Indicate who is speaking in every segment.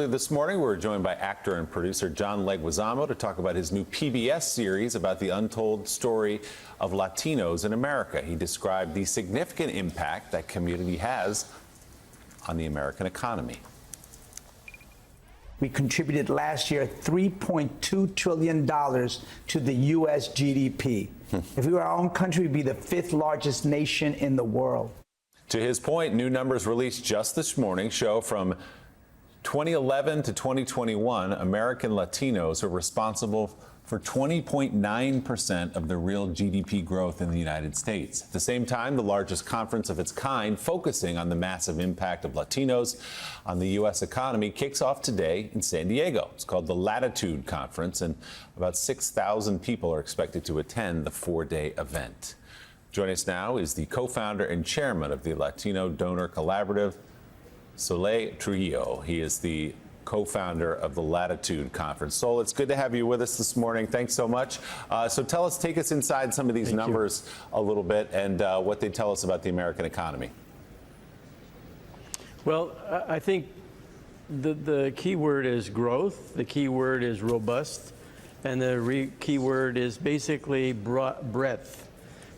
Speaker 1: This morning, we're joined by actor and producer John Leguizamo to talk about his new PBS series about the untold story of Latinos in America. He described the significant impact that community has on the American economy.
Speaker 2: We contributed last year $3.2 trillion to the U.S. GDP. If we were our own country, we'd be the fifth largest nation in the world.
Speaker 1: To his point, new numbers released just this morning show from 2011 to 2021, American Latinos are responsible for 20.9% of the real GDP growth in the United States. At the same time, the largest conference of its kind focusing on the massive impact of Latinos on the U.S. economy kicks off today in San Diego. It's called the Latitude Conference, and about 6,000 people are expected to attend the four-day event. Joining us now is the co-founder and chairman of the Latino Donor Collaborative, Soleil Trujillo. He is the co-founder of the Latitude Conference. Sol, it's good to have you with us this morning. Thanks so much. So take us inside some of these numbers a little bit and what they tell us about the American economy.
Speaker 3: Well, I think the key word is growth, the key word is robust, and the key word is basically breadth.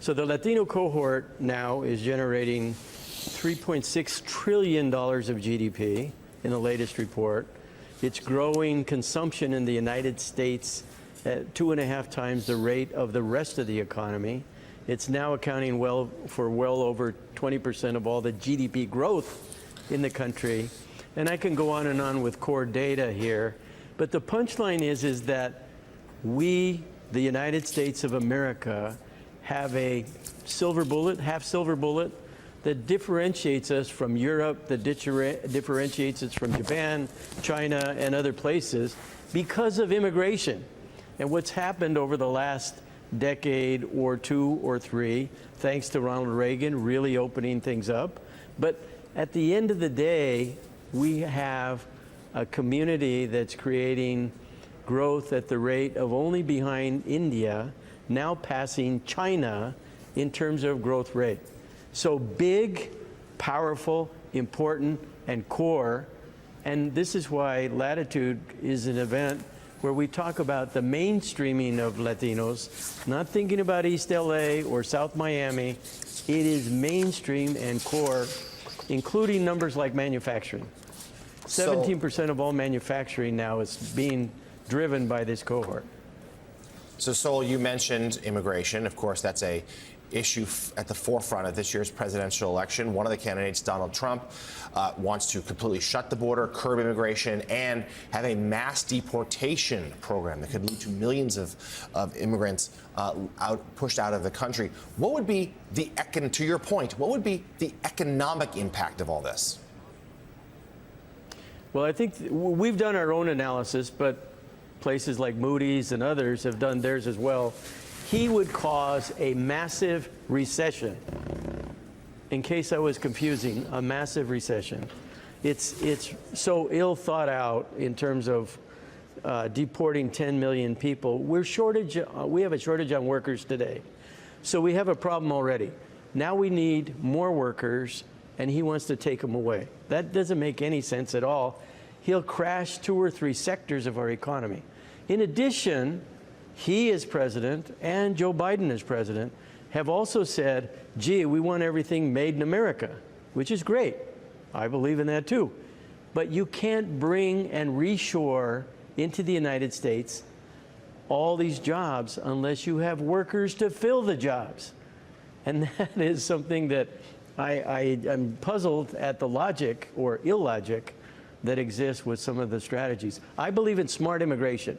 Speaker 3: So the Latino cohort now is generating $3.6 trillion of GDP in the latest report. It's growing consumption in the United States at 2.5 times the rate of the rest of the economy. It's now accounting for well over 20% of all the GDP growth in the country. And I can go on and on with core data here. But the punchline is that we, the United States of America, have a silver bullet, half silver bullet, that differentiates us from Europe, that differentiates us from Japan, China, and other places because of immigration. And what's happened over the last decade or two or three, thanks to Ronald Reagan really opening things up. But at the end of the day, we have a community that's creating growth at the rate of only behind India, now passing China in terms of growth rate. So big, powerful, important, and core. And this is why Latitude is an event where we talk about the mainstreaming of Latinos, not thinking about East LA or South Miami. It is mainstream and core, including numbers like manufacturing. 17% of all manufacturing now is being driven by this cohort.
Speaker 4: So, Sol, you mentioned immigration. Of course, that's a issue at the forefront of this year's presidential election. One of the candidates, Donald Trump, wants to completely shut the border, curb immigration, and have a mass deportation program that could lead to millions of immigrants pushed out of the country. What would be to your point, what would be the economic impact of all this?
Speaker 3: Well, I think we've done our own analysis, but places like Moody's and others have done theirs as well. He would cause a massive recession. In case I was confusing, a massive recession. It's so ill thought out in terms of deporting 10 million people. We have a shortage on workers today. So we have a problem already. Now we need more workers, and he wants to take them away. That doesn't make any sense at all. He'll crash 2 or 3 sectors of our economy. In addition, he as president and Joe Biden as president have also said, gee, we want everything made in America, which is great. I believe in that too. But you can't bring and reshore into the United States all these jobs unless you have workers to fill the jobs. And that is something that I'm puzzled at the logic or illogic that exists with some of the strategies. I believe in smart immigration.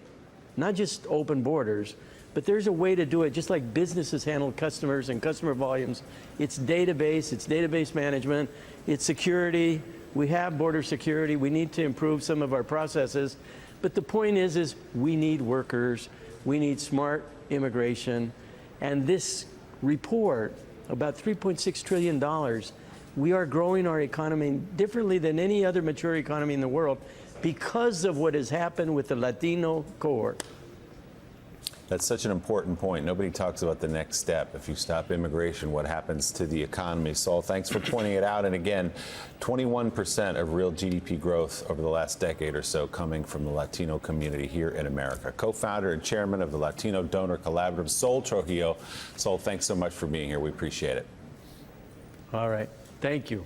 Speaker 3: Not just open borders, but there's a way to do it, just like businesses handle customers and customer volumes. It's database management, it's security. We have border security. We need to improve some of our processes. But the point is we need workers. We need smart immigration. And this report, about $3.6 trillion, we are growing our economy differently than any other mature economy in the world, because of what has happened with the Latino cohort.
Speaker 1: That's such an important point. Nobody talks about the next step. If you stop immigration, what happens to the economy? Saul, thanks for pointing it out. And again, 21% of real GDP growth over the last decade or so coming from the Latino community here in America. Co-founder and chairman of the Latino Donor Collaborative, Saul Trujillo. Saul, thanks so much for being here. We appreciate it.
Speaker 3: All right. Thank you.